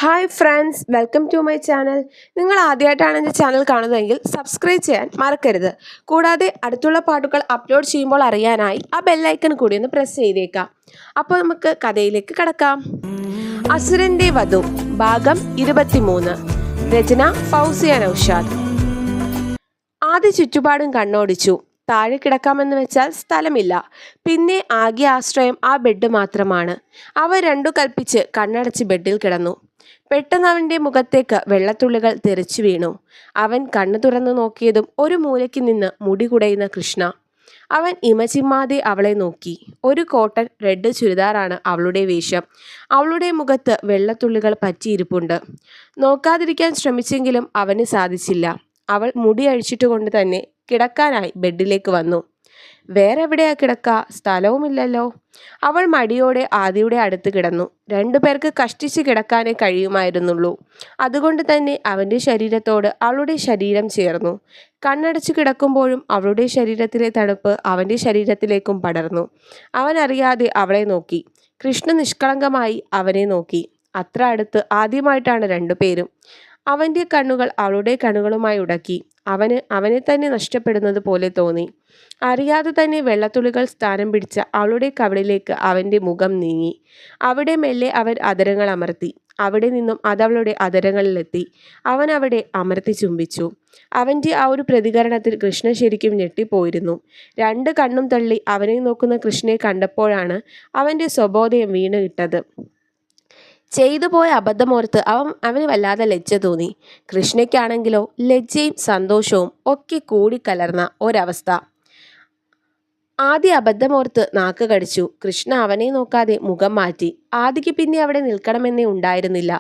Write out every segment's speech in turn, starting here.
Hi friends, welcome to my channel. നിങ്ങൾ ആദ്യമായിട്ടാണ് എൻ്റെ ചാനൽ കാണുന്നതെങ്കിൽ സബ്സ്ക്രൈബ് ചെയ്യാൻ മറക്കരുത്. കൂടാതെ അടുത്തുള്ള പാട്ടുകൾ അപ്ലോഡ് ചെയ്യുമ്പോൾ അറിയാനായി ആ ബെല്ലൈക്കൺ കൂടി ഒന്ന് പ്രസ് ചെയ്തേക്കാം. അപ്പോൾ നമുക്ക് കഥയിലേക്ക് കടക്കാം. അസുരൻ്റെ വധു ഭാഗം 23. രചന ഫൗസിയ നൗഷാദ്. ആദ്യ ചുറ്റുപാടും കണ്ണോടിച്ചു. താഴെ കിടക്കാമെന്ന് വെച്ചാൽ സ്ഥലമില്ല. പിന്നെ ആകെ ആശ്രയം ആ ബെഡ് മാത്രമാണ്. അവ രണ്ടു കൽപ്പിച്ച് കണ്ണടച്ച് ബെഡിൽ കിടന്നു. പെട്ടെന്ന് അവൻ്റെ മുഖത്തേക്ക് വെള്ളത്തുള്ളികൾ തെറിച്ചു വീണു. അവൻ കണ്ണു തുറന്നു നോക്കിയതും ഒരു മൂലയ്ക്ക് നിന്ന് മുടി കുടയുന്ന കൃഷ്ണ. അവൻ ഇമചിമ്മാതെ അവളെ നോക്കി. ഒരു കോട്ടൺ റെഡ് ചുരിദാറാണ് അവളുടെ വേഷം. അവളുടെ മുഖത്ത് വെള്ളത്തുള്ളികൾ പറ്റിയിരിപ്പുണ്ട്. നോക്കാതിരിക്കാൻ ശ്രമിച്ചെങ്കിലും അവന് സാധിച്ചില്ല. അവൾ മുടി അഴിച്ചിട്ടുകൊണ്ട് തന്നെ കിടക്കാനായി ബെഡിലേക്ക് വന്നു. വേറെ എവിടെയാ കിടക്ക? സ്ഥലവുമില്ലല്ലോ. അവൾ മടിയോടെ ആദിയുടെ അടുത്ത് കിടന്നു. രണ്ടുപേർക്ക് കഷ്ടിച്ച് കിടക്കാനേ കഴിയുമായിരുന്നുള്ളൂ. അതുകൊണ്ട് തന്നെ അവൻ്റെ ശരീരത്തോട് അവളുടെ ശരീരം ചേർന്നു. കണ്ണടച്ചു കിടക്കുമ്പോഴും അവളുടെ ശരീരത്തിലെ തണുപ്പ് അവൻ്റെ ശരീരത്തിലേക്കും പടർന്നു. അവൻ അറിയാതെ അവളെ നോക്കി. കൃഷ്ണ നിഷ്കളങ്കമായി അവനെ നോക്കി. അത്ര അടുത്ത് ആദ്യമായിട്ടാണ് രണ്ടുപേരും. അവൻ്റെ കണ്ണുകൾ അവളുടെ കണ്ണുകളുമായി ഉടക്കി. അവനെ തന്നെ നഷ്ടപ്പെടുന്നത് പോലെ തോന്നി. അറിയാതെ തന്നെ വെള്ളത്തുള്ളികൾ സ്ഥാനം പിടിച്ച അവളുടെ കവിളിലേക്ക് അവൻ്റെ മുഖം നീങ്ങി. അവിടെ മെല്ലെ അവൻ അധരങ്ങൾ അമർത്തി. അവിടെ നിന്നും അതവളുടെ അധരങ്ങളിലെത്തി. അവൻ അവിടെ അമർത്തി ചുംബിച്ചു. അവൻ്റെ ആ ഒരു പ്രതികരണത്തിൽ കൃഷ്ണ ശരിക്കും ഞെട്ടിപ്പോയിരുന്നു. രണ്ട് കണ്ണും തള്ളി അവനെ നോക്കുന്ന കൃഷ്ണയെ കണ്ടപ്പോഴാണ് അവൻ്റെ സ്വബോധയം വീണ് കിട്ടത്. ചെയ്തു പോയ അബദ്ധമോർത്ത് അവന് വല്ലാതെ ലജ്ജ തോന്നി. കൃഷ്ണയ്ക്കാണെങ്കിലോ ലജ്ജയും സന്തോഷവും ഒക്കെ കൂടിക്കലർന്ന ഒരവസ്ഥ. ആദ്യ അബദ്ധമോർത്ത് നാക്ക് കടിച്ചു. കൃഷ്ണ അവനെ നോക്കാതെ മുഖം മാറ്റി. ആദിക്ക് പിന്നെ അവിടെ നിൽക്കണമെന്നേ ഉണ്ടായിരുന്നില്ല.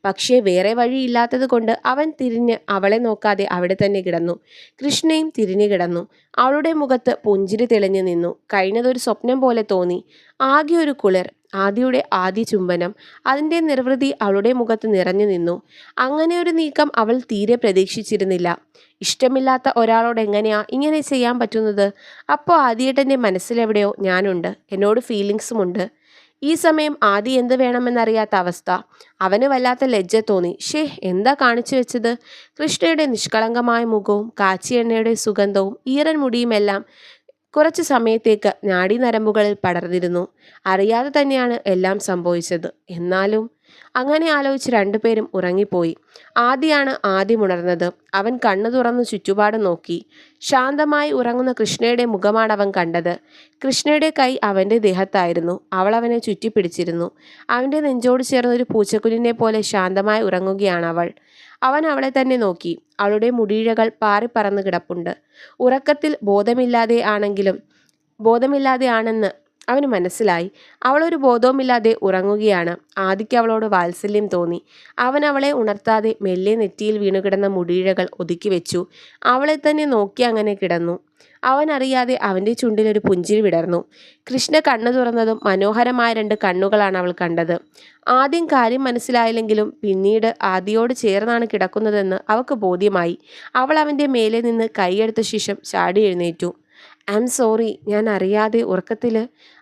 പക്ഷേ വേറെ വഴിയില്ലാത്തത് കൊണ്ട് അവൻ തിരിഞ്ഞ് അവളെ നോക്കാതെ അവിടെ തന്നെ കിടന്നു. കൃഷ്ണയും തിരിഞ്ഞു കിടന്നു. അവളുടെ മുഖത്ത് പുഞ്ചിരി തെളിഞ്ഞു നിന്നു. കഴിഞ്ഞതൊരു സ്വപ്നം പോലെ തോന്നി. ആകെ ഒരു കുളിർ. ആദിയുടെ ആദ്യ ചുംബനം. അതിൻ്റെ നിർവൃതി അവളുടെ മുഖത്ത് നിറഞ്ഞു നിന്നു. അങ്ങനെ ഒരു നീക്കം അവൾ തീരെ പ്രതീക്ഷിച്ചിരുന്നില്ല. ഇഷ്ടമില്ലാത്ത ഒരാളോട് എങ്ങനെയാ ഇങ്ങനെ ചെയ്യാൻ പറ്റുന്നത്? അപ്പോൾ ആദിയേട്ടൻ്റെ മനസ്സിലെവിടെയോ ഞാനുണ്ട്, എന്നോട് ഫീലിങ്സുമുണ്ട്. ഈ സമയം ആദി എന്ത് വേണമെന്നറിയാത്ത അവസ്ഥ. അവന് വല്ലാത്ത ലജ്ജ തോന്നി. എന്താ കാണിച്ചു വെച്ചത്? കൃഷ്ണയുടെ നിഷ്കളങ്കമായ മുഖവും കാച്ചിയ എണ്ണയുടെ സുഗന്ധവും ഈറൻ മുടിയുമെല്ലാം കുറച്ചു സമയത്തേക്ക് നാഡീനരമ്പുകളിൽ പടർന്നിരുന്നു. അറിയാതെ തന്നെയാണ് എല്ലാം സംഭവിച്ചത്. എന്നാലും അങ്ങനെ ആലോചിച്ച് രണ്ടുപേരും ഉറങ്ങിപ്പോയി. ആദിയാണ് ആദ്യം ഉണർന്നത്. അവൻ കണ്ണു തുറന്നു ചുറ്റുപാട് നോക്കി. ശാന്തമായി ഉറങ്ങുന്ന കൃഷ്ണയുടെ മുഖമാണ് അവൻ കണ്ടത്. കൃഷ്ണയുടെ കൈ അവൻ്റെ ദേഹത്തായിരുന്നു. അവൾ അവനെ ചുറ്റിപ്പിടിച്ചിരുന്നു. അവൻ്റെ നെഞ്ചോട് ചേർന്ന ഒരു പൂച്ചക്കുഞ്ഞിനെ പോലെ ശാന്തമായി ഉറങ്ങുകയാണ് അവൾ. അവൻ അവളെ തന്നെ നോക്കി. അവളുടെ മുടിയിഴകൾ പാറിപ്പറന്ന് കിടപ്പുണ്ട്. ഉറക്കത്തിൽ ബോധമില്ലാതെ ആണെന്ന് അവന് മനസ്സിലായി. അവളൊരു ബോധവുമില്ലാതെ ഉറങ്ങുകയാണ്. ആദിക്ക് അവളോട് വാത്സല്യം തോന്നി. അവൻ അവളെ ഉണർത്താതെ മെല്ലെ നെറ്റിയിൽ വീണുകിടന്ന മുടിയിഴകൾ ഒതുക്കി വെച്ചു. അവളെ തന്നെ നോക്കി അങ്ങനെ കിടന്നു. അവൻ അറിയാതെ അവൻ്റെ ചുണ്ടിലൊരു പുഞ്ചിരി വിടർന്നു. കൃഷ്ണ കണ്ണു തുറന്നതും മനോഹരമായ രണ്ട് കണ്ണുകളാണ് അവൾ കണ്ടത്. ആദ്യം കാര്യം മനസ്സിലായില്ലെങ്കിലും പിന്നീട് ആദിയോട് ചേർന്നാണ് കിടക്കുന്നതെന്ന് അവൾക്ക് ബോധ്യമായി. അവൾ അവൻ്റെ മേലെ നിന്ന് കൈയെടുത്ത ശേഷം ചാടി എഴുന്നേറ്റു. ഐ എം സോറി, ഞാൻ അറിയാതെ ഉറക്കത്തിൽ,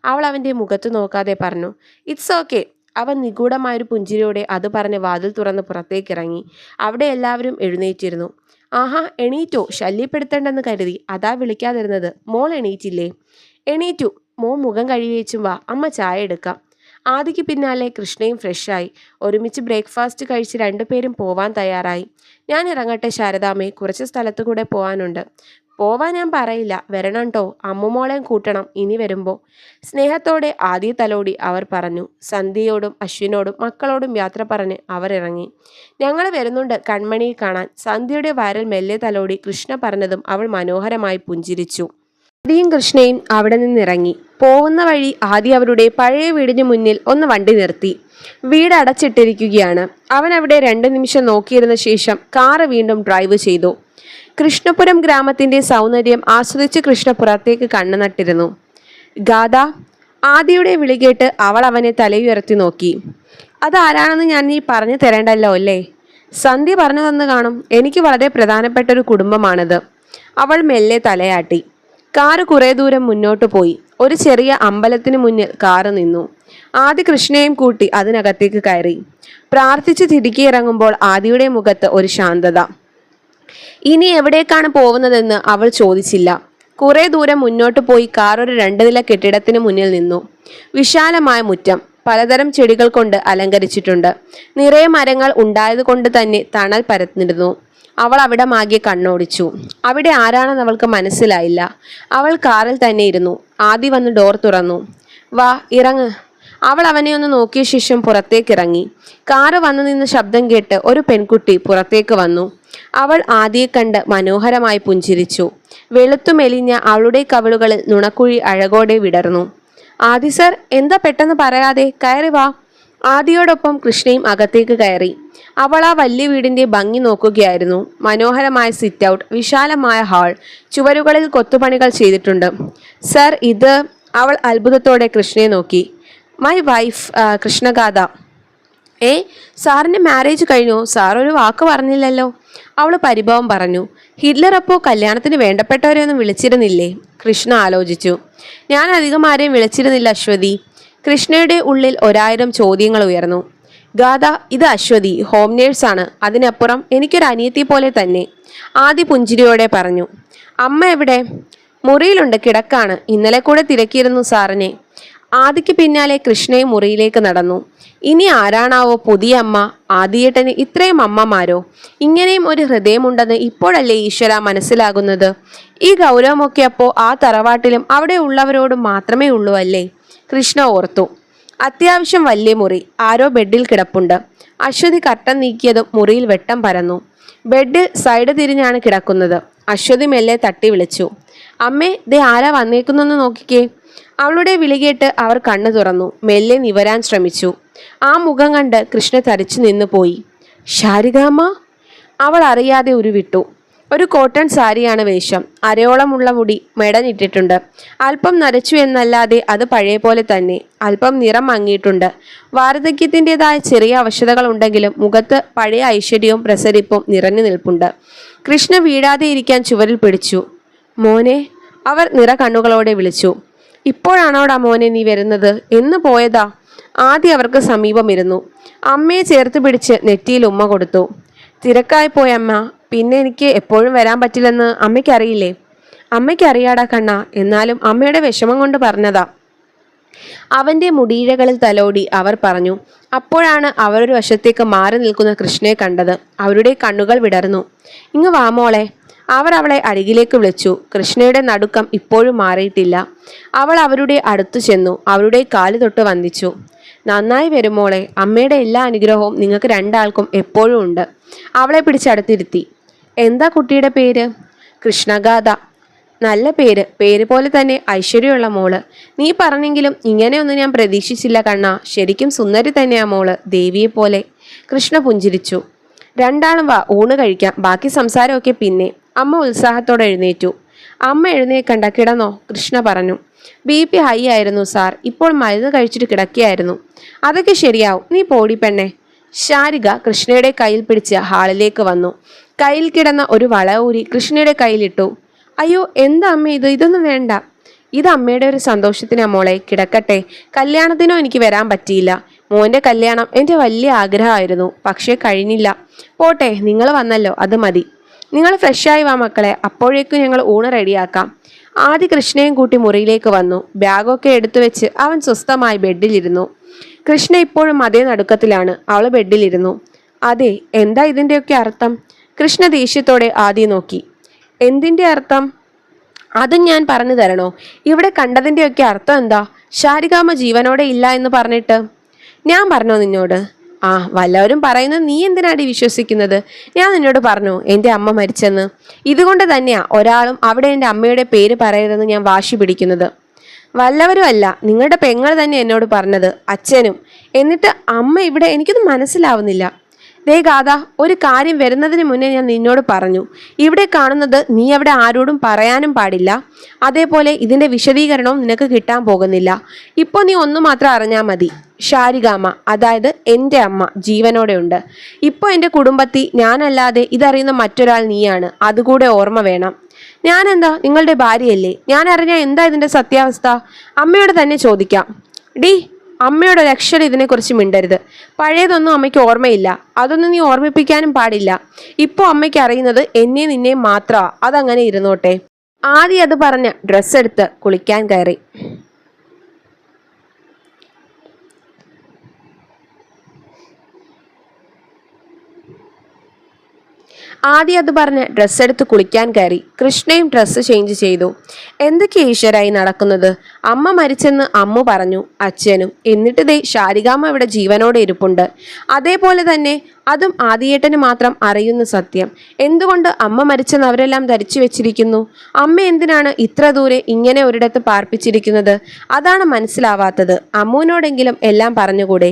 അവൾ അവൻ്റെ മുഖത്ത് നോക്കാതെ പറഞ്ഞു. It's okay. അവൻ നിഗൂഢമായൊരു പുഞ്ചിരിയോടെ അത് പറഞ്ഞ് വാതിൽ തുറന്ന് പുറത്തേക്കിറങ്ങി. അവിടെ എല്ലാവരും എഴുന്നേറ്റിരുന്നു. ആഹാ, എണീറ്റോ? ശല്യപ്പെടുത്തേണ്ടെന്ന് കരുതി അതാ വിളിക്കാതിരുന്നത്. മോൾ എണീറ്റില്ലേ? എണീറ്റു. മോൻ മുഖം കഴുകിയേച്ചും വാ, അമ്മ ചായ എടുക്കാം. ആദിക്ക് പിന്നാലെ കൃഷ്ണയും ഫ്രഷായി. ഒരുമിച്ച് ബ്രേക്ക്ഫാസ്റ്റ് കഴിച്ച് രണ്ടുപേരും പോവാൻ തയ്യാറായി. ഞാൻ ഇറങ്ങട്ടെ ശാരദാമ്മേ, കുറച്ച് സ്ഥലത്തു കൂടെ പോവാനുണ്ട്. പോവാൻ ഞാൻ പറയില്ല, വരണം ട്ടോ. അമ്മുമോളെയും കൂട്ടണം ഇനി വരുമ്പോൾ. സ്നേഹത്തോടെ ആദ്യ തലോടി അവർ പറഞ്ഞു. സന്ധ്യയോടും അശ്വിനോടും മക്കളോടും യാത്ര പറഞ്ഞ് അവർ ഇറങ്ങി. ഞങ്ങൾ വരുന്നുണ്ട് കൺമണിയെ കാണാൻ. സന്ധ്യയുടെ വയറിൽ മെല്ലെ തലോടി കൃഷ്ണ പറഞ്ഞതും അവൾ മനോഹരമായി പുഞ്ചിരിച്ചു. ആദിയും കൃഷ്ണയും അവിടെ നിന്നിറങ്ങി. പോകുന്ന വഴി ആദി അവരുടെ പഴയ വീടിന് മുന്നിൽ ഒന്ന് വണ്ടി നിർത്തി. വീട് അടച്ചിട്ടിരിക്കുകയാണ്. അവൻ അവിടെ 2 നിമിഷം നോക്കിയിരുന്ന ശേഷം കാറ് വീണ്ടും ഡ്രൈവ് ചെയ്തു. കൃഷ്ണപുരം ഗ്രാമത്തിന്റെ സൗന്ദര്യം ആസ്വദിച്ച് കൃഷ്ണ പുറത്തേക്ക് കണ്ണു നട്ടിരുന്നു. ഗാഥ, ആദിയുടെ വിളി കേട്ട് അവൾ അവനെ തലയുയർത്തി നോക്കി. അതാരാണെന്ന് ഞാൻ നീ പറഞ്ഞു തരേണ്ടല്ലോ അല്ലേ? സന്ധ്യ പറഞ്ഞു തന്നു കാണും. എനിക്ക് വളരെ പ്രധാനപ്പെട്ട ഒരു കുടുംബമാണത്. അവൾ മെല്ലെ തലയാട്ടി. കാറ് കുറെ ദൂരം മുന്നോട്ട് പോയി. ഒരു ചെറിയ അമ്പലത്തിന് മുന്നിൽ കാറ് നിന്നു. ആദി കൃഷ്ണയെയും കൂട്ടി അതിനകത്തേക്ക് കയറി. പ്രാർത്ഥിച്ച് തിരികെയിറങ്ങുമ്പോൾ ആദിയുടെ മുഖത്ത് ഒരു ശാന്തത. ഇനി എവിടേക്കാണ് പോകുന്നതെന്ന് അവൾ ചോദിച്ചില്ല. കുറെ ദൂരം മുന്നോട്ട് പോയി കാർ ഒരു 2 നില കെട്ടിടത്തിന് മുന്നിൽ നിന്നു. വിശാലമായ മുറ്റം പലതരം ചെടികൾ കൊണ്ട് അലങ്കരിച്ചിട്ടുണ്ട്. നിറയെ മരങ്ങൾ ഉണ്ടായതുകൊണ്ട് തന്നെ തണൽ പരന്നിരുന്നു. അവൾ അവിടെ മാകെ കണ്ണോടിച്ചു. അവിടെ ആരാണെന്ന് അവൾക്ക് മനസ്സിലായില്ല. അവൾ കാറിൽ തന്നെ ഇരുന്നു. ആദി വന്ന് ഡോർ തുറന്നു. വാ, ഇറങ്ങ്. അവൾ അവനെ ഒന്ന് നോക്കിയ ശേഷം പുറത്തേക്കിറങ്ങി. കാറ് വന്നു നിന്ന് ശബ്ദം കേട്ട് ഒരു പെൺകുട്ടി പുറത്തേക്ക് വന്നു. അവൾ ആദിയെ കണ്ട് മനോഹരമായി പുഞ്ചിരിച്ചു. വെളുത്തു മെലിഞ്ഞ അവളുടെ കവിളുകളിൽ നുണക്കുഴി അഴകോടെ വിടർന്നു. ആദി സർ, എന്താ പെട്ടെന്ന് പറയാതെ? കയറി വാ. ആദിയോടൊപ്പം കൃഷ്ണയും അകത്തേക്ക് കയറി. അവൾ ആ വലിയ വീടിന്റെ ഭംഗി നോക്കുകയായിരുന്നു. മനോഹരമായ സിറ്റ് ഔട്ട്, വിശാലമായ ഹാൾ, ചുവരുകളിൽ കൊത്തുപണികൾ ചെയ്തിട്ടുണ്ട്. സർ, ഇത്? അവൾ അത്ഭുതത്തോടെ കൃഷ്ണയെ നോക്കി. My wife, Krishnagatha. സാറിന്റെ മാരേജ് കഴിഞ്ഞോ? സാർ ഒരു വാക്ക് പറഞ്ഞില്ലല്ലോ. അവൾ പരിഭവം പറഞ്ഞു. ഹിറ്റ്ലർ അപ്പോൾ കല്യാണത്തിന് വേണ്ടപ്പെട്ടവരെ ഒന്നും വിളിച്ചിരുന്നില്ലേ? കൃഷ്ണ ആലോചിച്ചു. ഞാൻ അധികം ആരെയും വിളിച്ചിരുന്നില്ല അശ്വതി. കൃഷ്ണയുടെ ഉള്ളിൽ 1000 ചോദ്യങ്ങൾ ഉയർന്നു. ഗാഥ, ഇത് അശ്വതി, ഹോം നേഴ്സാണ്. അതിനപ്പുറം എനിക്കൊരു അനിയത്തി പോലെ തന്നെ. ആദി പുഞ്ചിരിയോടെ പറഞ്ഞു. അമ്മ എവിടെ? മുറിയിലുണ്ട്, കിടക്കാണ്. ഇന്നലെ കൂടെ തിരക്കിയിരുന്നു സാറിനെ. ആദിക്ക് പിന്നാലെ കൃഷ്ണയും മുറിയിലേക്ക് നടന്നു. ഇനി ആരാണാവോ പുതിയ അമ്മ? ആദിയേട്ടന് ഇത്രയും അമ്മമാരോ? ഇങ്ങനെയും ഒരു ഹൃദയമുണ്ടെന്ന് ഇപ്പോഴല്ലേ ഈശ്വര മനസ്സിലാകുന്നത്. ഈ ഗൗരവമൊക്കെ അപ്പോൾ ആ തറവാട്ടിലും അവിടെ ഉള്ളവരോടും മാത്രമേ ഉള്ളൂ അല്ലേ? കൃഷ്ണ ഓർത്തു. അത്യാവശ്യം വലിയ മുറി. ആരോ ബെഡിൽ കിടപ്പുണ്ട്. അശ്വതി കർട്ടൻ നീക്കിയതും മുറിയിൽ വെട്ടം പരന്നു. ബെഡിൽ സൈഡ് തിരിഞ്ഞാണ് കിടക്കുന്നത്. അശ്വതി മെല്ലെ തട്ടി വിളിച്ചു. അമ്മേ, ദേ ആരാ വന്നേക്കുന്നെന്ന് നോക്കിക്കേ. അവളുടെ വിളി കേട്ട് അവർ കണ്ണു തുറന്നു. മെല്ലെ നിവരാൻ ശ്രമിച്ചു. ആ മുഖം കണ്ട് കൃഷ്ണ തരിച്ചു നിന്നു പോയി. ശാരികാമ്മ? അവൾ അറിയാതെ ഉരുവിട്ടു. ഒരു കോട്ടൺ സാരിയാണ് വേഷം. അരയോളമുള്ള മുടി മെടഞ്ഞിട്ടിട്ടുണ്ട്. അല്പം നരച്ചു എന്നല്ലാതെ അത് പഴയ പോലെ തന്നെ. അല്പം നിറം മങ്ങിയിട്ടുണ്ട്. വാർദ്ധക്യത്തിൻ്റെതായ ചെറിയ അവശതകൾ ഉണ്ടെങ്കിലും മുഖത്ത് പഴയ ഐശ്വര്യവും പ്രസരിപ്പും നിറഞ്ഞു നിൽപ്പുണ്ട്. കൃഷ്ണ വീഴാതെ ഇരിക്കാൻ ചുവരിൽ പിടിച്ചു. മോനെ, അവർ നിറ കണ്ണുകളോടെ വിളിച്ചു. ഇപ്പോഴാണോടാ മോനെ നീ വരുന്നത്? എന്ന് പോയതാ? ആദ്യം അവർക്ക് സമീപമിരുന്നു. അമ്മയെ ചേർത്ത് പിടിച്ച് നെറ്റിയിൽ ഉമ്മ കൊടുത്തു. തിരക്കായി പോയമ്മ. പിന്നെ എനിക്ക് എപ്പോഴും വരാൻ പറ്റില്ലെന്ന് അമ്മയ്ക്കറിയില്ലേ? അമ്മയ്ക്കറിയാടാ കണ്ണ. എന്നാലും അമ്മയുടെ വിഷമം കൊണ്ട് പറഞ്ഞതാ. അവന്റെ മുടിയിഴകളിൽ തലോടി അവർ പറഞ്ഞു. അപ്പോഴാണ് അവരൊരു വശത്തേക്ക് മാറി നിൽക്കുന്ന കൃഷ്ണയെ കണ്ടത്. അവരുടെ കണ്ണുകൾ വിടർന്നു. ഇങ്ങ് വാ മോളെ. അവർ അവളെ അരികിലേക്ക് വിളിച്ചു. കൃഷ്ണയുടെ നടുക്കം ഇപ്പോഴും മാറിയിട്ടില്ല. അവൾ അവരുടെ അടുത്തു ചെന്നു. അവരുടെ കാല് തൊട്ട് വന്ദിച്ചു. നന്നായി വരുമോളെ. അമ്മയുടെ എല്ലാ അനുഗ്രഹവും നിങ്ങൾക്ക് രണ്ടാൾക്കും എപ്പോഴും ഉണ്ട്. അവളെ പിടിച്ചടുത്തിരുത്തി. എന്താ കുട്ടിയുടെ പേര്? കൃഷ്ണഗാഥ. നല്ല പേര്. പേര് പോലെ തന്നെ ഐശ്വര്യമുള്ള മോള്. നീ പറഞ്ഞെങ്കിലും ഇങ്ങനെയൊന്നും ഞാൻ പ്രതീക്ഷിച്ചില്ല കണ്ണ. ശരിക്കും സുന്ദരി തന്നെയാ മോള്, ദേവിയെ പോലെ. കൃഷ്ണ പുഞ്ചിരിച്ചു. രണ്ടാളും വാ, ഊണ് കഴിക്കാം. ബാക്കി സംസാരമൊക്കെ പിന്നെ. അമ്മ ഉത്സാഹത്തോടെ എഴുന്നേറ്റു. അമ്മ എഴുന്നേക്കണ്ട, കിടന്നോ, കൃഷ്ണ പറഞ്ഞു. BP ഹൈ ആയിരുന്നു സാർ. ഇപ്പോൾ മരുന്ന് കഴിച്ചിട്ട് കിടക്കുകയായിരുന്നു. അതൊക്കെ ശരിയാവും. നീ പോടി പെണ്ണെ. ശാരിക കൃഷ്ണയുടെ കയ്യിൽ പിടിച്ച് ഹാളിലേക്ക് വന്നു. കയ്യിൽ കിടന്ന ഒരു വള ഊരി കൃഷ്ണയുടെ കയ്യിലിട്ടു. അയ്യോ, എന്താ അമ്മ ഇത്? ഇതൊന്നും വേണ്ട. ഇത് അമ്മയുടെ ഒരു സന്തോഷത്തിനാ മോളെ. കിടക്കട്ടെ. കല്യാണത്തിനോ എനിക്ക് വരാൻ പറ്റിയില്ല. മോന്റെ കല്യാണം എൻ്റെ വലിയ ആഗ്രഹമായിരുന്നു. പക്ഷേ കഴിഞ്ഞില്ല. പോട്ടെ, നിങ്ങൾ വന്നല്ലോ, അത് മതി. നിങ്ങൾ ഫ്രഷായി വാ മക്കളെ. അപ്പോഴേക്കും ഞങ്ങൾ ഊണ് റെഡിയാക്കാം. ആദ്യ കൃഷ്ണയും കൂട്ടി മുറിയിലേക്ക് വന്നു. ബാഗൊക്കെ എടുത്തു വെച്ച് അവൻ സ്വസ്ഥമായി ബെഡിലിരുന്നു. കൃഷ്ണ ഇപ്പോഴും അതേ നടുക്കത്തിലാണ്. അവൾ ബെഡിലിരുന്നു. അതെ, എന്താ ഇതിൻ്റെയൊക്കെ അർത്ഥം? കൃഷ്ണ ദേഷ്യത്തോടെ ആദ്യം നോക്കി. എന്തിൻ്റെ അർത്ഥം? അതും ഞാൻ പറഞ്ഞു തരണോ? ഇവിടെ കണ്ടതിൻ്റെയൊക്കെ അർത്ഥം എന്താ? ശാരികാമ്മ ജീവനോടെ ഇല്ല എന്ന് പറഞ്ഞിട്ട് ഞാൻ പറഞ്ഞോ നിന്നോട്? വല്ലവരും പറയുന്നത് നീ എന്തിനാടി വിശ്വസിക്കുന്നത്? ഞാൻ നിന്നോട് പറഞ്ഞു എൻ്റെ അമ്മ മരിച്ചെന്ന്. ഇതുകൊണ്ട് തന്നെയാ ഒരാളും അവിടെ എൻ്റെ അമ്മയുടെ പേര് പറയരുതെന്ന് ഞാൻ വാശി പിടിക്കുന്നത്. വല്ലവരും അല്ല, നിങ്ങളുടെ പെങ്ങൾ തന്നെ എന്നോട് പറഞ്ഞത്, അച്ഛനും. എന്നിട്ട് അമ്മ ഇവിടെ. എനിക്കൊന്നും മനസ്സിലാവുന്നില്ല. ദേ ഗാഥ, ഒരു കാര്യം വരുന്നതിന് മുന്നേ ഞാൻ നിന്നോട് പറഞ്ഞു. ഇവിടെ കാണുന്നത് നീ അവിടെ ആരോടും പറയാനും പാടില്ല. അതേപോലെ ഇതിൻ്റെ വിശദീകരണവും നിനക്ക് കിട്ടാൻ പോകുന്നില്ല. ഇപ്പോൾ നീ ഒന്നു മാത്രം അറിഞ്ഞാൽ മതി. ശാരികാമ്മ, അതായത് എൻ്റെ അമ്മ, ജീവനോടെ ഉണ്ട്. ഇപ്പോൾ എൻ്റെ കുടുംബത്തിൽ ഞാനല്ലാതെ ഇതറിയുന്ന മറ്റൊരാൾ നീയാണ്. അതുകൂടെ ഓർമ്മ വേണം. ഞാനെന്താ നിങ്ങളുടെ ഭാര്യയല്ലേ? ഞാൻ അറിഞ്ഞാൽ എന്താ ഇതിൻ്റെ സത്യാവസ്ഥ? അമ്മയോട് തന്നെ ചോദിക്കാം. ഡി, അമ്മയോടൊരക്ഷരം ഇതിനെക്കുറിച്ച് മിണ്ടരുത്. പഴയതൊന്നും അമ്മയ്ക്ക് ഓർമ്മയില്ല. അതൊന്നും നീ ഓർമ്മിപ്പിക്കാനും പാടില്ല. ഇപ്പോൾ അമ്മയ്ക്ക് അറിയുന്നത് എന്നെ നിന്നെയും മാത്രമാ. അതങ്ങനെ ഇരുന്നോട്ടെ. ആദ്യം അത് പറഞ്ഞ ഡ്രസ്സ് എടുത്ത് കുളിക്കാൻ കയറി. ഡ്രസ്സ് എടുത്ത് കുളിക്കാൻ കയറി. കൃഷ്ണയും ഡ്രസ്സ് ചേഞ്ച് ചെയ്തു. എന്തൊക്കെ ഈശ്വരായി നടക്കുന്നത്? അമ്മ മരിച്ചെന്ന് അമ്മ പറഞ്ഞു, അച്ഛനും. എന്നിട്ട് ദേ ശാരികാമ്മ ഇവിടെ ജീവനോടെ ഇരിപ്പുണ്ട്. അതേപോലെ തന്നെ അതും ആദിയേട്ടന് മാത്രം അറിയുന്ന സത്യം. എന്തുകൊണ്ട് അമ്മ മരിച്ചെന്ന് അവരെല്ലാം ധരിച്ചു വെച്ചിരിക്കുന്നു? അമ്മ എന്തിനാണ് ഇത്ര ദൂരെ ഇങ്ങനെ ഒരിടത്ത് പാർപ്പിച്ചിരിക്കുന്നത്? അതാണ് മനസ്സിലാവാത്തത്. അമ്മുവിനോടെങ്കിലും എല്ലാം പറഞ്ഞുകൂടെ?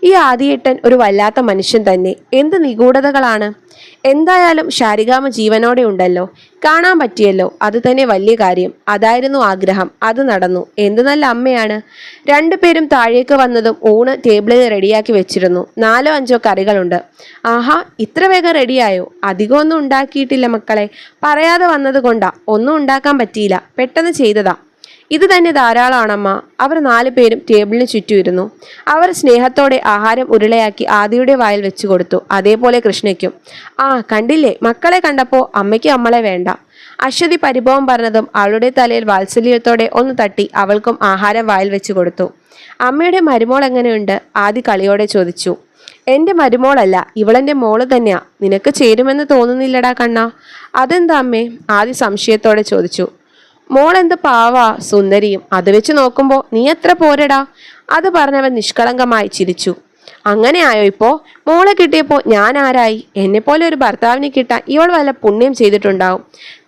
ഈ ആദിയേട്ടൻ ഒരു വല്ലാത്ത മനുഷ്യൻ തന്നെ. എന്ത് നിഗൂഢതകളാണ്! എന്തായാലും ശാരികാമ്മ ജീവനോടെ ഉണ്ടല്ലോ, കാണാൻ പറ്റിയല്ലോ, അത് തന്നെ വലിയ കാര്യം. അതായിരുന്നു ആഗ്രഹം, അത് നടന്നു. എന്ത് നല്ല അമ്മയാണ്. രണ്ടുപേരും താഴേക്ക് വന്നതും ഊണ് ടേബിളിൽ റെഡിയാക്കി വെച്ചിരുന്നു. 4-5 കറികളുണ്ട്. ആഹാ, ഇത്ര വേഗം റെഡിയായോ? അധികമൊന്നും ഉണ്ടാക്കിയിട്ടില്ല മക്കളെ. പറയാതെ വന്നത് കൊണ്ടാ. ഒന്നും ഉണ്ടാക്കാൻ പറ്റിയില്ല, പെട്ടെന്ന് ചെയ്തതാ. ഇത് തന്നെ ധാരാളമാണമ്മ. അവർ 4 പേരും ടേബിളിന് ചുറ്റും ഇരുന്നു. അവർ സ്നേഹത്തോടെ ആഹാരം ഉരുളയാക്കി ആദിയുടെ വായിൽ വെച്ചു കൊടുത്തു. അതേപോലെ കൃഷ്ണയ്ക്കും. ആ കണ്ടില്ലേ, മക്കളെ കണ്ടപ്പോൾ അമ്മയ്ക്ക് നമ്മളെ വേണ്ട. അശ്വതി പരിഭവം പറഞ്ഞതും അവളുടെ തലയിൽ വാത്സല്യത്തോടെ ഒന്ന് തട്ടി അവൾക്കും ആഹാരം വായിൽ വെച്ചു കൊടുത്തു. അമ്മയുടെ മരുമോൾ എങ്ങനെയുണ്ട്? ആദി കളിയോടെ ചോദിച്ചു. എൻ്റെ മരുമോളല്ല, ഇവളെൻ്റെ മോള് തന്നെയാ. നിനക്ക് ചേരുമെന്ന് തോന്നുന്നില്ലടാ കണ്ണാ. അതെന്താ അമ്മേ? ആദി സംശയത്തോടെ ചോദിച്ചു. മോളെന്ത് പാവാ, സുന്ദരിയും. അത് വെച്ച് നോക്കുമ്പോ നീ എത്ര പോരടാ. അത് പറഞ്ഞവൻ നിഷ്കളങ്കമായി ചിരിച്ചു. അങ്ങനെയായോ ഇപ്പോ? മോളെ കിട്ടിയപ്പോ ഞാൻ ആരായി? എന്നെപ്പോലെ ഒരു ഭർത്താവിനെ കിട്ടാൻ ഇവൾ വല്ല പുണ്യം ചെയ്തിട്ടുണ്ടാവും.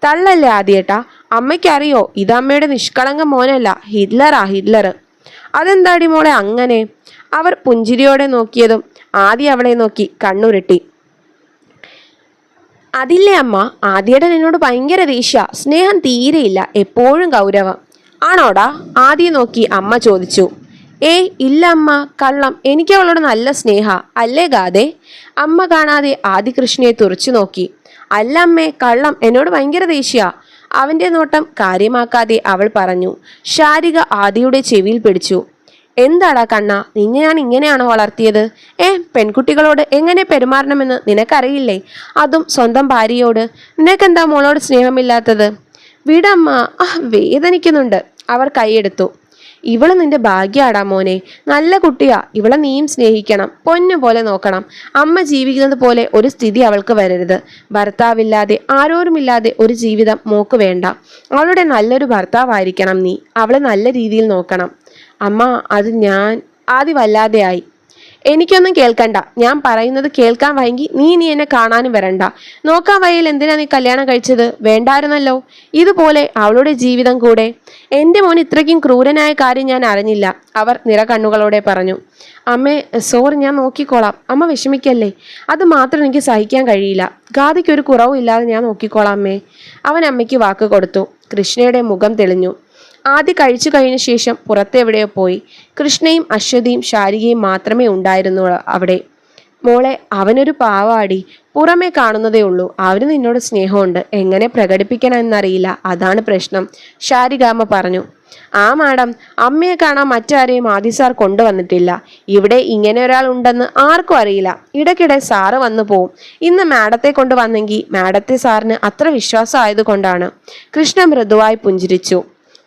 തള്ളല്ലേ ആദ്യേട്ടാ. അമ്മയ്ക്കറിയോ, ഇതമ്മയുടെ നിഷ്കളങ്ക മോനല്ല, ഹിറ്റ്ലർ. അതെന്താടി മോളെ അങ്ങനെ? അവർ പുഞ്ചിരിയോടെ നോക്കിയതും ആദ്യം അവളെ നോക്കി കണ്ണുരുട്ടി. അതില്ലേ അമ്മ, ആദ്യേട്ടൻ എന്നോട് ഭയങ്കര ദേഷ്യ. സ്നേഹം തീരെയില്ല, എപ്പോഴും ഗൗരവം. ആണോടാ? ആദ്യം നോക്കി അമ്മ ചോദിച്ചു. ഏയ് ഇല്ല അമ്മ, കള്ളം. എനിക്ക് അവളോട് നല്ല സ്നേഹ, അല്ലേ ഗാദേ? അമ്മ കാണാതെ ആദി കൃഷ്ണയെ തുറച്ചു നോക്കി. അല്ല അമ്മേ, കള്ളം. എന്നോട് ഭയങ്കര ദേഷ്യ. അവന്റെ നോട്ടം കാര്യമാക്കാതെ അവൾ പറഞ്ഞു. ശാരിക ആദിയുടെ ചെവിയിൽ പിടിച്ചു. എന്താടാ കണ്ണ, നിന്നെ ഞാൻ ഇങ്ങനെയാണോ വളർത്തിയത്? പെൺകുട്ടികളോട് എങ്ങനെ പെരുമാറണമെന്ന് നിനക്കറിയില്ലേ? അതും സ്വന്തം ഭാര്യയോട്. നിനക്കെന്താ മോളോട് സ്നേഹമില്ലാത്തത്? വിടമ്മ. വേദനിക്കുന്നുണ്ട്. അവർ കൈയെടുത്തു. ഇവള് നിന്റെ ഭാഗ്യാടാ മോനെ. നല്ല കുട്ടിയാ. ഇവളെ നീയും സ്നേഹിക്കണം, പൊന്നു പോലെ നോക്കണം. അമ്മ ജീവിക്കുന്നത് പോലെ ഒരു സ്ഥിതി അവൾക്ക് വരരുത്. ഭർത്താവില്ലാതെ ആരോരുമില്ലാതെ ഒരു ജീവിതം മോക്ക് വേണ്ട. അവളുടെ നല്ലൊരു ഭർത്താവായിരിക്കണം നീ. അവളെ നല്ല രീതിയിൽ നോക്കണം. അമ്മ, അത് ഞാൻ. ആദ്യം വല്ലാതെയായി. എനിക്കൊന്നും കേൾക്കണ്ട. ഞാൻ പറയുന്നത് കേൾക്കാൻ വൈകി നീ ഇനി എന്നെ കാണാനും വരണ്ട. നോക്കാൻ വയ്യൽ എന്തിനാ നീ കല്യാണം കഴിച്ചത്? വേണ്ടായിരുന്നല്ലോ. ഇതുപോലെ അവളുടെ ജീവിതം കൂടെ. എൻ്റെ മോൻ ഇത്രയ്ക്കും ക്രൂരനായ കാര്യം ഞാൻ അറിഞ്ഞില്ല, അവർ നിറകണ്ണുകളോടെ പറഞ്ഞു. അമ്മേ, സോറി, ഞാൻ നോക്കിക്കോളാം. അമ്മ വിഷമിക്കല്ലേ. അത് മാത്രം എനിക്ക് സഹിക്കാൻ കഴിയില്ല. ഗാദിക്കൊരു കുറവും ഇല്ലാതെ ഞാൻ നോക്കിക്കോളാം അമ്മേ. അവൻ അമ്മയ്ക്ക് വാക്ക് കൊടുത്തു. കൃഷ്ണയുടെ മുഖം തെളിഞ്ഞു. ആദ്യം കഴിച്ചു കഴിഞ്ഞ ശേഷം പുറത്തെവിടെയോ പോയി. കൃഷ്ണയും അശ്വതിയും ശാരികയും മാത്രമേ ഉണ്ടായിരുന്നു അവിടെ. മോളെ, അവനൊരു പാവാടി. പുറമേ കാണുന്നതേ ഉള്ളൂ. അവന് നിന്നോട് സ്നേഹമുണ്ട്. എങ്ങനെ പ്രകടിപ്പിക്കണമെന്നറിയില്ല, അതാണ് പ്രശ്നം, ശാരികാമ്മ പറഞ്ഞു. ആ മാഡം, അമ്മയെ കാണാൻ മറ്റാരെയും ആദി സാർ കൊണ്ടുവന്നിട്ടില്ല. ഇവിടെ ഇങ്ങനെ ഒരാൾ ഉണ്ടെന്ന് ആർക്കും അറിയില്ല. ഇടയ്ക്കിടെ സാറ് വന്നു പോവും. ഇന്ന് മാഡത്തെ കൊണ്ടുവന്നെങ്കിൽ മാഡത്തെ സാറിന് അത്ര വിശ്വാസം ആയതുകൊണ്ടാണ്. കൃഷ്ണ മൃദുവായി പുഞ്ചിരിച്ചു.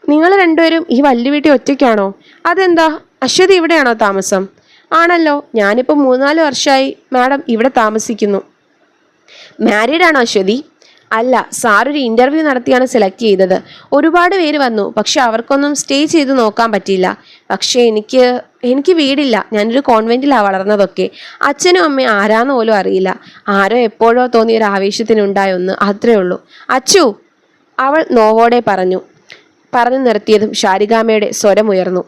നിങ്ങൾ രണ്ടുപേരും ഈ വലിയ വീട്ടിൽ ഒറ്റയ്ക്കാണോ? അതെന്താ, അശ്വതി ഇവിടെയാണോ താമസം? ആണല്ലോ, ഞാനിപ്പോൾ 3-4 വർഷമായി മാഡം ഇവിടെ താമസിക്കുന്നു. മാരീഡാണോ അശ്വതി? അല്ല, സാറൊരു ഇന്റർവ്യൂ നടത്തിയാണ് സെലക്ട് ചെയ്തത്. ഒരുപാട് പേര് വന്നു, പക്ഷെ അവർക്കൊന്നും സ്റ്റേ ചെയ്ത് നോക്കാൻ പറ്റിയില്ല. പക്ഷെ എനിക്ക് വീടില്ല. ഞാനൊരു കോൺവെന്റിലാണ് വളർന്നതൊക്കെ. അച്ഛനും അമ്മയും ആരാന്ന് പോലും അറിയില്ല. ആരോ എപ്പോഴോ തോന്നിയൊരു ആവേശത്തിനുണ്ടായൊന്ന്, അത്രേ ഉള്ളൂ. അച്ചു, അവൾ നോവോടെ പറഞ്ഞു നിർത്തിയതും ശാരികാമ്മയുടെ സ്വരമുയർന്നു.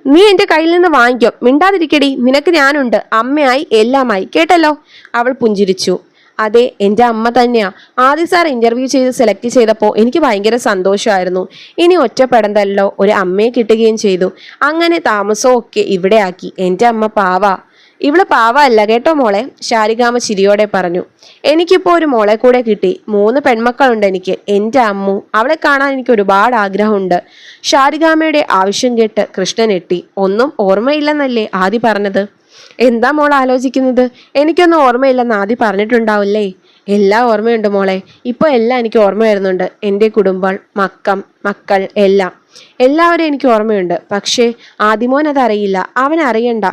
നീ എന്റെ കയ്യിൽ നിന്ന് വാങ്ങിക്കോ. മിണ്ടാതിരിക്കടി, നിനക്ക് ഞാനുണ്ട്. അമ്മയായി എല്ലാമായി, കേട്ടല്ലോ. അവൾ പുഞ്ചിരിച്ചു. അതെ, എൻ്റെ അമ്മ തന്നെയാ. ആദി സാർ ഇന്റർവ്യൂ ചെയ്ത് സെലക്ട് ചെയ്തപ്പോൾ എനിക്ക് ഭയങ്കര സന്തോഷമായിരുന്നു. ഇനി ഒറ്റപ്പെടണ്ടല്ലോ, ഒരു അമ്മയെ കിട്ടുകയും ചെയ്തു. അങ്ങനെ താമസവും ഒക്കെ ഇവിടെ ആക്കി. എൻ്റെ അമ്മ പാവാ. ഇവള് പാവല്ല കേട്ടോ മോളെ, ശാരികാമ്മ ചിരിയോടെ പറഞ്ഞു. എനിക്കിപ്പോ ഒരു മോളെ കൂടെ കിട്ടി. 3 പെൺമക്കളുണ്ട് എനിക്ക്. എൻ്റെ അമ്മു, അവളെ കാണാൻ എനിക്ക് ഒരുപാട് ആഗ്രഹമുണ്ട്. ശാരികാമ്മയുടെ ആവശ്യം കേട്ട് കൃഷ്ണൻ എട്ടി. ഒന്നും ഓർമ്മയില്ലെന്നല്ലേ ആദി പറഞ്ഞത്? എന്താ മോൾ ആലോചിക്കുന്നത്? എനിക്കൊന്നും ഓർമ്മയില്ലെന്ന് ആദി പറഞ്ഞിട്ടുണ്ടാവില്ലേ? എല്ലാം ഓർമ്മയുണ്ട് മോളെ. ഇപ്പോൾ എല്ലാം എനിക്ക് ഓർമ്മ വരുന്നുണ്ട്. എൻ്റെ കുടുംബം, മക്കൾ എല്ലാം എല്ലാവരും എനിക്ക് ഓർമ്മയുണ്ട്. പക്ഷേ ആദിമോൻ അതറിയില്ല. അവൻ അറിയണ്ട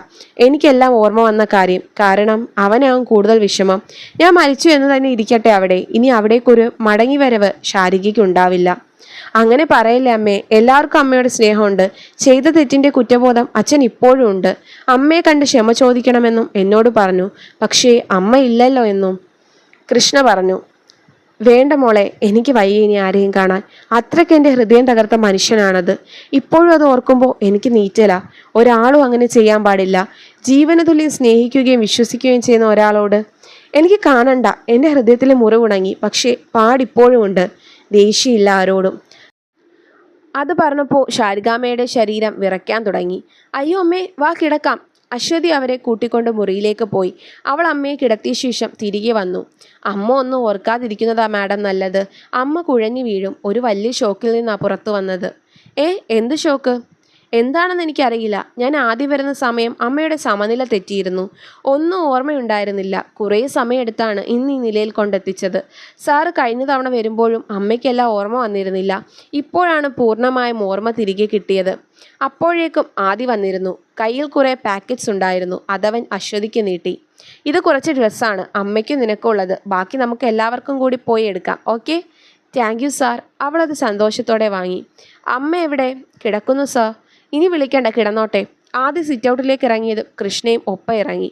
എനിക്കെല്ലാം ഓർമ്മ വന്ന കാര്യം. കാരണം അവനാവും കൂടുതൽ വിഷമം. ഞാൻ മരിച്ചു എന്ന് തന്നെ ഇരിക്കട്ടെ അവിടെ. ഇനി അവിടേക്കൊരു മടങ്ങി വരവ് ശാരികയ്ക്ക് ഉണ്ടാവില്ല. അങ്ങനെ പറയില്ലേ അമ്മേ. എല്ലാവർക്കും അമ്മയുടെ സ്നേഹമുണ്ട്. ചെയ്ത തെറ്റിന്റെ കുറ്റബോധം അച്ഛൻ ഇപ്പോഴും ഉണ്ട്. അമ്മയെ കണ്ട് ക്ഷമ ചോദിക്കണമെന്നും എന്നോട് പറഞ്ഞു. പക്ഷേ അമ്മ ഇല്ലല്ലോ എന്നും കൃഷ്ണ പറഞ്ഞു. വേണ്ട മോളെ, എനിക്ക് വയ്യ ഇനി ആരെയും കാണാൻ. അത്രയ്ക്ക് എൻ്റെ ഹൃദയം തകർത്ത മനുഷ്യനാണത്. ഇപ്പോഴും അത് ഓർക്കുമ്പോൾ എനിക്ക് നീറ്റല. ഒരാളും അങ്ങനെ ചെയ്യാൻ പാടില്ല. ജീവനതുല്യം സ്നേഹിക്കുകയും വിശ്വസിക്കുകയും ചെയ്യുന്ന ഒരാളോട് എനിക്ക് കാണണ്ട. എൻ്റെ ഹൃദയത്തിലെ മുറിവുണങ്ങി. പക്ഷേ പാടിപ്പോഴും ഉണ്ട്. ദേഷ്യമില്ല ആരോടും. അത് പറഞ്ഞപ്പോൾ ശാരികാമ്മയുടെ ശരീരം വിറയ്ക്കാൻ തുടങ്ങി. അയ്യോ അമ്മേ, വാ കിടക്കാം. അശ്വതി അവരെ കൂട്ടിക്കൊണ്ട് മുറിയിലേക്ക് പോയി. അവൾ അമ്മയെ കിടത്തിയ ശേഷം തിരികെ വന്നു. അമ്മ ഒന്നും ഓർക്കാതിരിക്കുന്നതാ മാഡം നല്ലത്. അമ്മ കുഴഞ്ഞു വീഴും. ഒരു വലിയ ഷോക്കിൽ നിന്നാ പുറത്തു വന്നത്. എന്ത് ഷോക്ക്? എന്താണെന്ന് എനിക്കറിയില്ല. ഞാൻ ആദ്യം വരുന്ന സമയം അമ്മയുടെ സമനില തെറ്റിയിരുന്നു. ഒന്നും ഓർമ്മയുണ്ടായിരുന്നില്ല. കുറേ സമയമെടുത്താണ് ഇന്ന് ഈ നിലയിൽ കൊണ്ടെത്തിച്ചത്. സാറ് കഴിഞ്ഞ തവണ വരുമ്പോഴും അമ്മയ്ക്കെല്ലാം ഓർമ്മ വന്നിരുന്നില്ല. ഇപ്പോഴാണ് പൂർണ്ണമായും ഓർമ്മ തിരികെ കിട്ടിയത്. അപ്പോഴേക്കും ആദി വന്നിരുന്നു. കയ്യിൽ കുറേ പാക്കറ്റ്സ് ഉണ്ടായിരുന്നു. അതവൻ അശ്വതിക്ക് നീട്ടി. ഇത് കുറച്ച് ഡ്രസ്സാണ് അമ്മയ്ക്കും നിനക്കുള്ളത്. ബാക്കി നമുക്ക് എല്ലാവർക്കും കൂടി പോയി എടുക്കാം. ഓക്കെ? Thank you sir. അവളത് സന്തോഷത്തോടെ വാങ്ങി. അമ്മ എവിടെ? കിടക്കുന്നു സാർ. ഇനി വിളിക്കണ്ട, കിടന്നോട്ടെ. ആദ്യ സിറ്റ് ഔട്ടിലേക്ക് ഇറങ്ങിയതും കൃഷ്ണയും ഒപ്പം ഇറങ്ങി.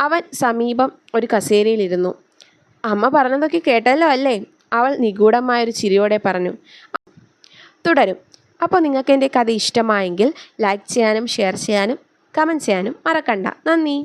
അവൻ സമീപം ഒരു കസേരയിലിരുന്നു. അമ്മ പറഞ്ഞതൊക്കെ കേട്ടല്ലോ അല്ലേ? അവൾ നിഗൂഢമായൊരു ചിരിയോടെ പറഞ്ഞു. തുടരും. അപ്പോൾ നിങ്ങൾക്ക് എൻ്റെ കഥ ഇഷ്ടമായെങ്കിൽ ലൈക്ക് ചെയ്യാനും ഷെയർ ചെയ്യാനും കമൻറ്റ് ചെയ്യാനും മറക്കണ്ട. നന്ദി.